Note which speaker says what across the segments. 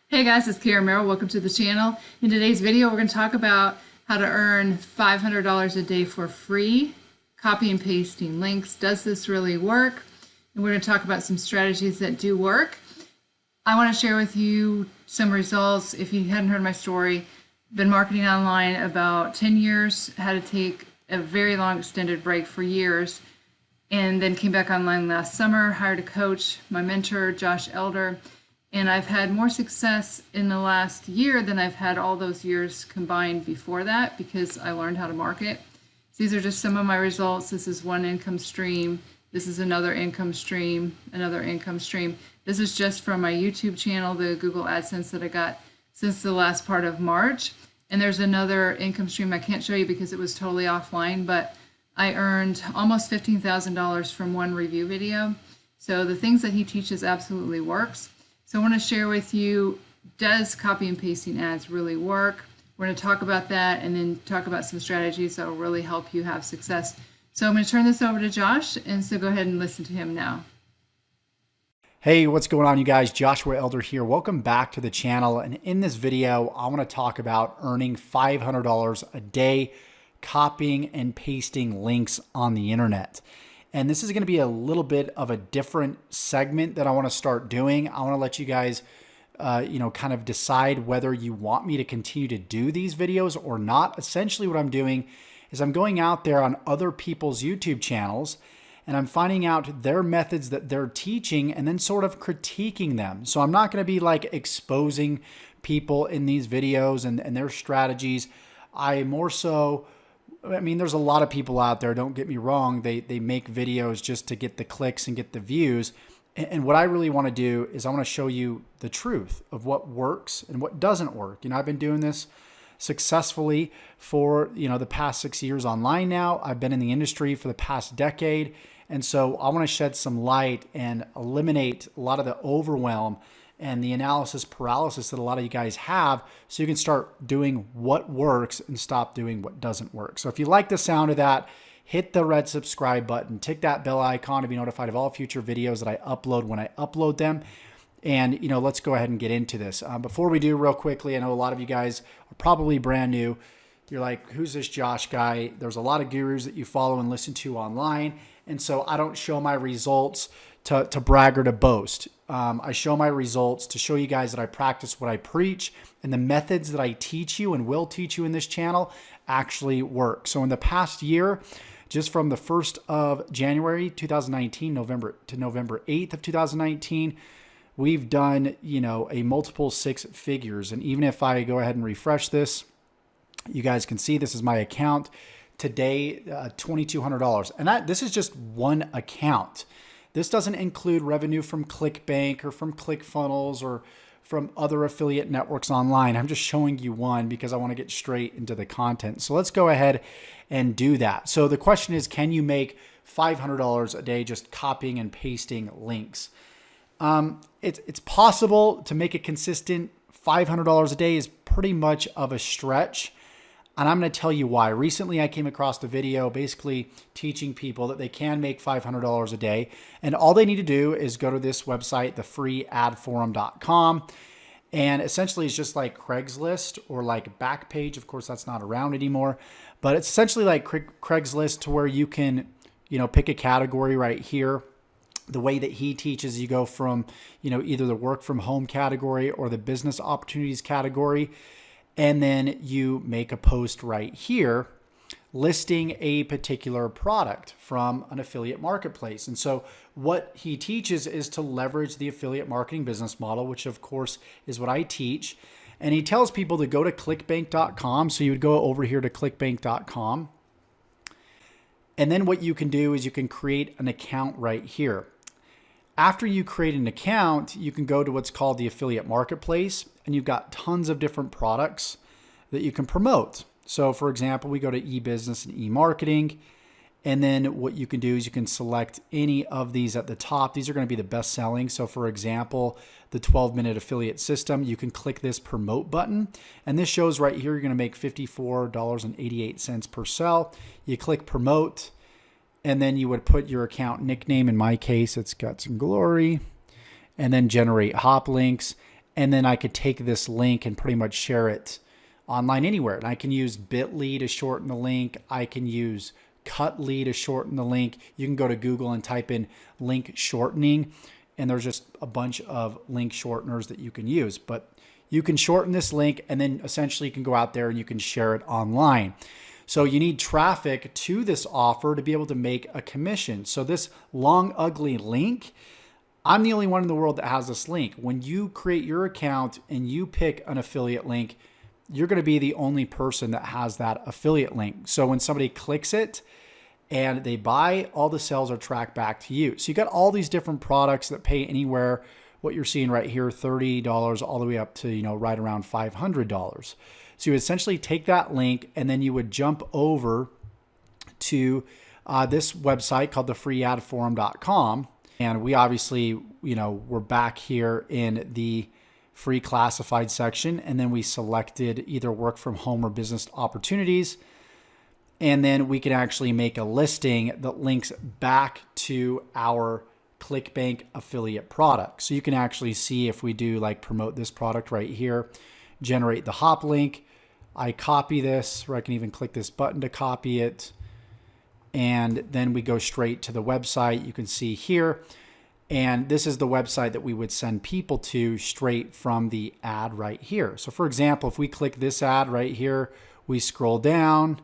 Speaker 1: Hey guys, it's Kara Merrill. Welcome to the channel. In today's video, we're going to talk about how to earn $500 a day for free, copy and pasting links. Does this really work? And we're going to talk about some strategies that do work. I want to share with you some results. If you hadn't heard my story, been marketing online about 10 years, had to take a very long extended break for years, and then came back online last summer, hired a coach, my mentor, Josh Elder. And I've had more success in the last year than I've had all those years combined before that because I learned how to market. So these are just some of my results. This is one income stream. This is another income stream, another income stream. This is just from my YouTube channel, the Google AdSense that I got since the last part of March. And there's another income stream I can't show you because it was totally offline, but I earned almost $15,000 from one review video. So the things that he teaches absolutely works. So I want to share with you, does copy and pasting ads really work? We're going to talk about that and then talk about some strategies that will really help you have success. So I'm going to turn this over to Josh, and so go ahead and listen to him now.
Speaker 2: Hey, what's going on, you guys? Joshua Elder here. Welcome back to the channel. And in this video, I want to talk about earning $500 a day copying and pasting links on the internet. And this is going to be a little bit of a different segment that I want to start doing. I want to let you guys, kind of decide whether you want me to continue to do these videos or not. Essentially, what I'm doing is I'm going out there on other people's YouTube channels and I'm finding out their methods that they're teaching and then sort of critiquing them. So I'm not going to be like exposing people in these videos and their strategies. There's a lot of people out there, don't get me wrong, they make videos just to get the clicks and get the views. And what I really want to do is I want to show you the truth of what works and what doesn't work. I've been doing this successfully for, the past 6 years online now. I've been in the industry for the past decade. And so I want to shed some light and eliminate a lot of the overwhelm and the analysis paralysis that a lot of you guys have so you can start doing what works and stop doing what doesn't work. So if you like the sound of that, hit the red subscribe button, tick that bell icon to be notified of all future videos that I upload when I upload them. And, let's go ahead and get into this. Before we do, real quickly, I know a lot of you guys are probably brand new. You're like, who's this Josh guy? There's a lot of gurus that you follow and listen to online. And so I don't show my results to brag or to boast. I show my results to show you guys that I practice what I preach, and the methods that I teach you and will teach you in this channel actually work. So in the past year, just from the 1st of January 2019, November 8th of 2019, we've done, a multiple six figures. And even if I go ahead and refresh this, you guys can see this is my account today, $2,200. And this is just one account. This doesn't include revenue from ClickBank or from ClickFunnels or from other affiliate networks online. I'm just showing you one because I want to get straight into the content. So let's go ahead and do that. So the question is, can you make $500 a day just copying and pasting links? It's possible to make a consistent $500 a day is pretty much of a stretch. And I'm going to tell you why. Recently, I came across a video basically teaching people that they can make $500 a day. And all they need to do is go to this website, thefreeadforum.com. And essentially, it's just like Craigslist or like Backpage. Of course, that's not around anymore. But it's essentially like Craigslist to where you can, pick a category right here. The way that he teaches, you go from, either the work from home category or the business opportunities category. And then you make a post right here listing a particular product from an affiliate marketplace. And so what he teaches is to leverage the affiliate marketing business model, which of course is what I teach. And he tells people to go to clickbank.com. So you would go over here to clickbank.com. And then what you can do is you can create an account right here. After you create an account, you can go to what's called the affiliate marketplace, and you've got tons of different products that you can promote. So for example, we go to e-business and e-marketing, and then what you can do is you can select any of these at the top. These are going to be the best selling. So for example, the 12-minute affiliate system, you can click this promote button, and this shows right here, you're going to make $54.88 per sell. You click promote, and then you would put your account nickname. In my case, it's Guts and Glory, and then generate hop links. and then I could take this link and pretty much share it online anywhere. And I can use Bitly to shorten the link. I can use Cutly to shorten the link. You can go to Google and type in link shortening, and there's just a bunch of link shorteners that you can use. But you can shorten this link, and then essentially you can go out there and you can share it online. So you need traffic to this offer to be able to make a commission. So this long, ugly link, I'm the only one in the world that has this link. When you create your account and you pick an affiliate link, you're going to be the only person that has that affiliate link. So when somebody clicks it and they buy, all the sales are tracked back to you. So you got all these different products that pay anywhere, what you're seeing right here, $30 all the way up to, right around $500. So you would essentially take that link and then you would jump over to this website called thefreeadforum.com. And we obviously, we're back here in the free classified section. And then we selected either work from home or business opportunities. And then we can actually make a listing that links back to our ClickBank affiliate product. So you can actually see if we do like promote this product right here, generate the hop link. I copy this, or I can even click this button to copy it. And then we go straight to the website. You can see here. And this is the website that we would send people to straight from the ad right here. So for example, if we click this ad right here, we scroll down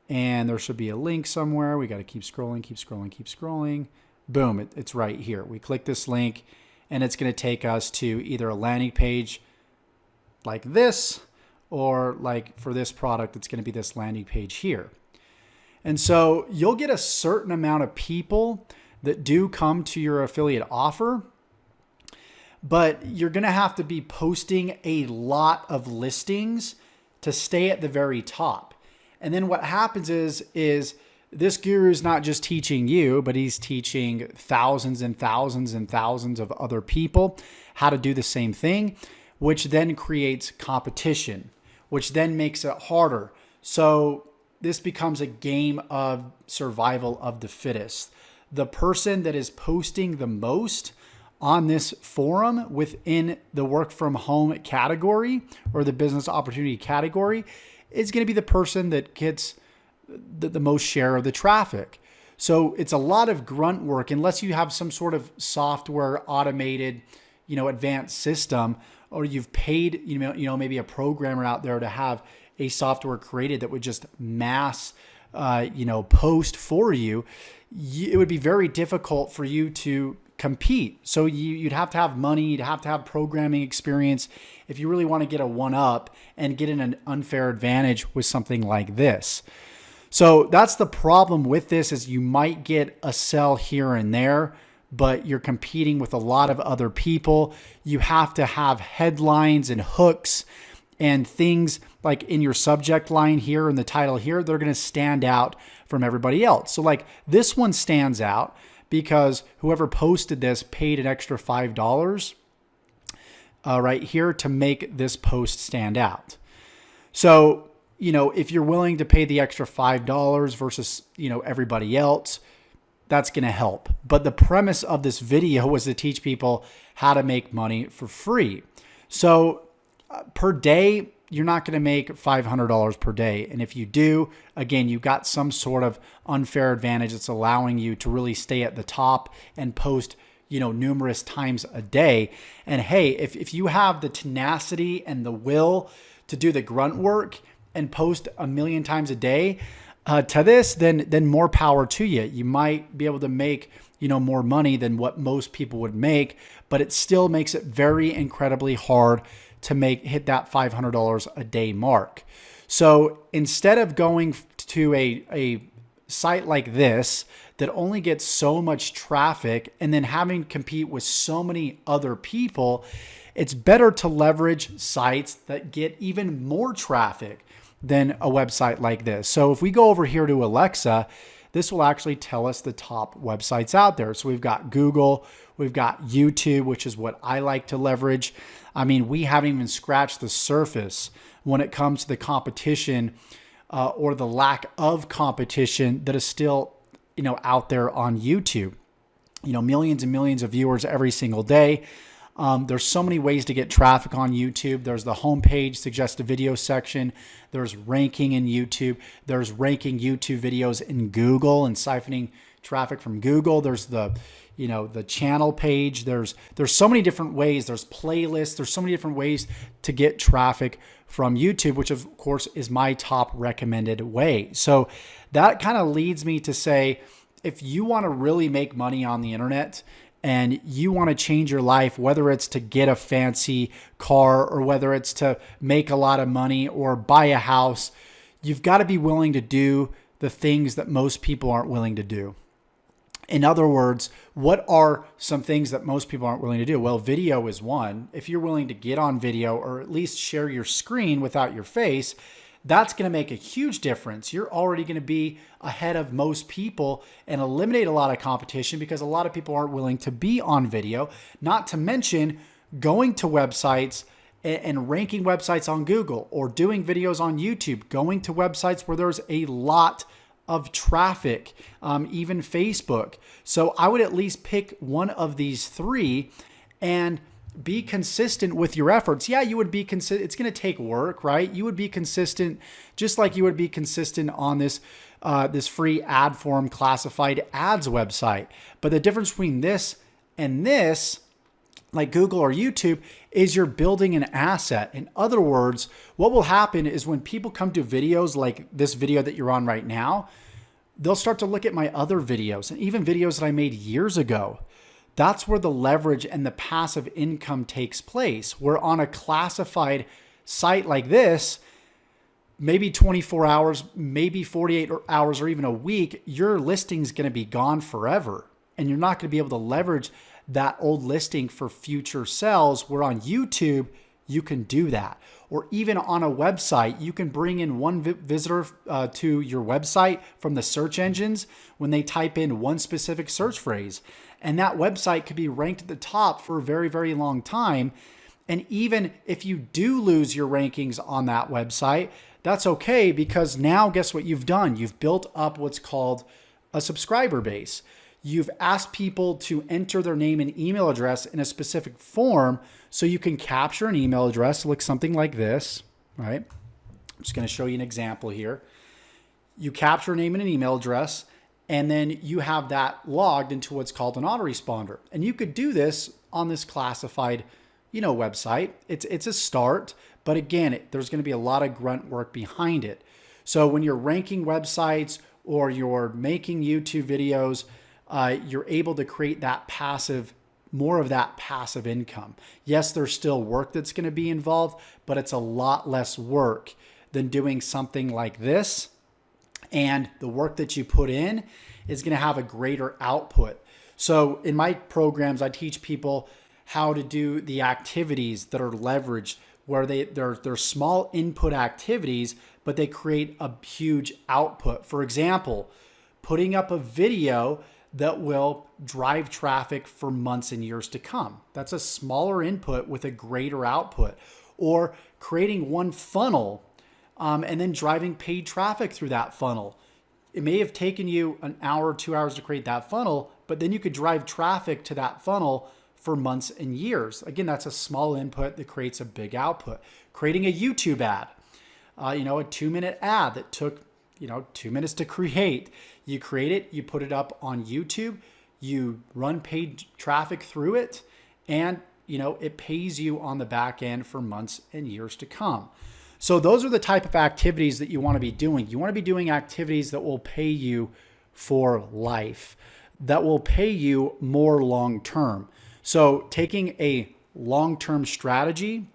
Speaker 2: and there should be a link somewhere. We got to keep scrolling, keep scrolling, keep scrolling. Boom, it's right here. We click this link and it's going to take us to either a landing page like this, or like for this product, it's going to be this landing page here. And so you'll get a certain amount of people that do come to your affiliate offer, but you're going to have to be posting a lot of listings to stay at the very top. And then what happens is this guru is not just teaching you, but he's teaching thousands and thousands and thousands of other people how to do the same thing, which then creates competition, which then makes it harder. So this becomes a game of survival of the fittest. The person that is posting the most on this forum within the work from home category or the business opportunity category is going to be the person that gets the most share of the traffic. So it's a lot of grunt work unless you have some sort of software automated, advanced system, or you've paid, maybe a programmer out there to have a software created that would just mass, post for you. It would be very difficult for you to compete. So you'd have to have money, you'd have to have programming experience if you really want to get a one up and get in an unfair advantage with something like this. So that's the problem with this, is you might get a sell here and there, but you're competing with a lot of other people. You have to have headlines and hooks and things like in your subject line here and the title here, they're going to stand out from everybody else. So like this one stands out because whoever posted this paid an extra $5 right here to make this post stand out. So, if you're willing to pay the extra $5 versus, everybody else, that's going to help. But the premise of this video was to teach people how to make money for free. So per day, you're not going to make $500 per day. And if you do, again, you've got some sort of unfair advantage that's allowing you to really stay at the top and post, numerous times a day. And hey, if you have the tenacity and the will to do the grunt work and post 1,000,000 times a day to this, then more power to you. You might be able to make, more money than what most people would make, but it still makes it very incredibly hard to hit that $500 a day mark. So instead of going to a site like this that only gets so much traffic and then having to compete with so many other people, it's better to leverage sites that get even more traffic than a website like this. So if we go over here to Alexa, this will actually tell us the top websites out there. So we've got Google, we've got YouTube, which is what I like to leverage. I mean, we haven't even scratched the surface when it comes to the competition or the lack of competition that is still, out there on YouTube. Millions and millions of viewers every single day. There's so many ways to get traffic on YouTube. There's the homepage, suggested video section. There's ranking in YouTube. There's ranking YouTube videos in Google and siphoning traffic from Google. There's the channel page. There's so many different ways. There's playlists. There's so many different ways to get traffic from YouTube, which of course is my top recommended way. So that kind of leads me to say, if you want to really make money on the internet and you want to change your life, whether it's to get a fancy car or whether it's to make a lot of money or buy a house, you've got to be willing to do the things that most people aren't willing to do. In other words, what are some things that most people aren't willing to do? Well, video is one. If you're willing to get on video or at least share your screen without your face, that's going to make a huge difference. You're already going to be ahead of most people and eliminate a lot of competition because a lot of people aren't willing to be on video, not to mention going to websites and ranking websites on Google or doing videos on YouTube, going to websites where there's a lot of traffic, even Facebook. So I would at least pick one of these three and be consistent with your efforts. Yeah, you would be consistent. It's going to take work, right? You would be consistent, just like you would be consistent on this free ad form classified ads website. But the difference between this and this, like Google or YouTube, is you're building an asset. In other words, what will happen is when people come to videos like this video that you're on right now, they'll start to look at my other videos and even videos that I made years ago. That's where the leverage and the passive income takes place. Where on a classified site like this, maybe 24 hours, maybe 48 hours, or even a week, your listing's going to be gone forever. And you're not going to be able to leverage that old listing for future sales, where on YouTube, you can do that. Or even on a website, you can bring in one visitor to your website from the search engines when they type in one specific search phrase. And that website could be ranked at the top for a very, very long time. And even if you do lose your rankings on that website, that's okay, because now guess what you've done? You've built up what's called a subscriber base. You've asked people to enter their name and email address in a specific form so you can capture an email address. It looks something like this, right? I'm just going to show you an example here. You capture a name and an email address, and then you have that logged into what's called an autoresponder. And you could do this on this classified, website. It's a start, but again, there's going to be a lot of grunt work behind it. So when you're ranking websites or you're making YouTube videos, you're able to create more of that passive income. Yes, there's still work that's going to be involved, but it's a lot less work than doing something like this. And the work that you put in is going to have a greater output. So in my programs, I teach people how to do the activities that are leveraged, where they're small input activities, but they create a huge output. For example, putting up a video that will drive traffic for months and years to come. That's a smaller input with a greater output. Or creating one funnel and then driving paid traffic through that funnel. It may have taken you an hour or 2 hours to create that funnel, but then you could drive traffic to that funnel for months and years. Again, that's a small input that creates a big output. Creating a YouTube ad, a 2-minute ad that took 2 minutes to create. You create it, you put it up on YouTube, you run paid traffic through it, and it pays you on the back end for months and years to come. So those are the type of activities that you want to be doing. You want to be doing activities that will pay you for life, that will pay you more long term. So taking a long-term strategy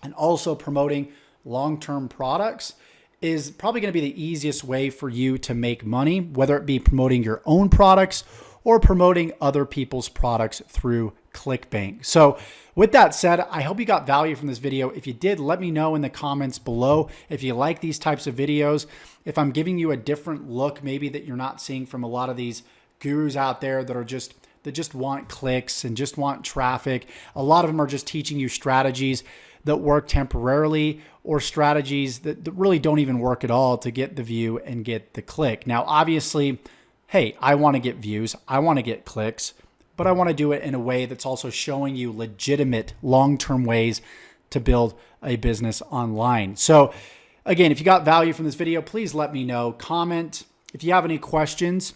Speaker 2: and also promoting long-term products is probably going to be the easiest way for you to make money, whether it be promoting your own products or promoting other people's products through ClickBank. So with that said, I hope you got value from this video. If you did, let me know in the comments below if you like these types of videos. If I'm giving you a different look, maybe that you're not seeing from a lot of these gurus out there that just want clicks and just want traffic. A lot of them are just teaching you strategies that work temporarily or strategies that really don't even work at all to get the view and get the click. Now, obviously, hey, I want to get views, I want to get clicks, but I want to do it in a way that's also showing you legitimate long-term ways to build a business online. So again, if you got value from this video, please let me know. Comment. If you have any questions,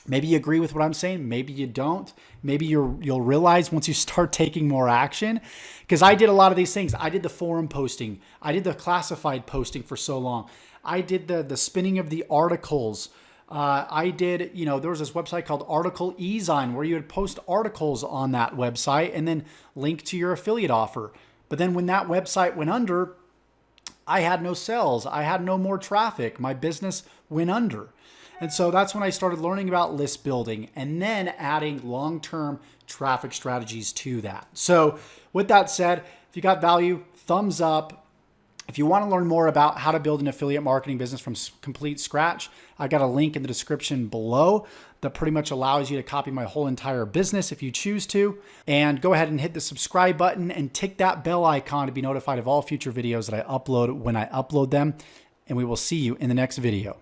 Speaker 2: maybe you agree with what I'm saying, maybe you don't. Maybe you'll realize once you start taking more action, because I did a lot of these things. I did the forum posting. I did the classified posting for so long. I did the spinning of the articles. I did, there was this website called Article Ezine where you would post articles on that website and then link to your affiliate offer. But then when that website went under, I had no sales. I had no more traffic. My business went under. And so that's when I started learning about list building and then adding long-term traffic strategies to that. So with that said, if you got value, thumbs up. If you want to learn more about how to build an affiliate marketing business from complete scratch, I got a link in the description below that pretty much allows you to copy my whole entire business if you choose to. And go ahead and hit the subscribe button and tick that bell icon to be notified of all future videos that I upload when I upload them. And we will see you in the next video.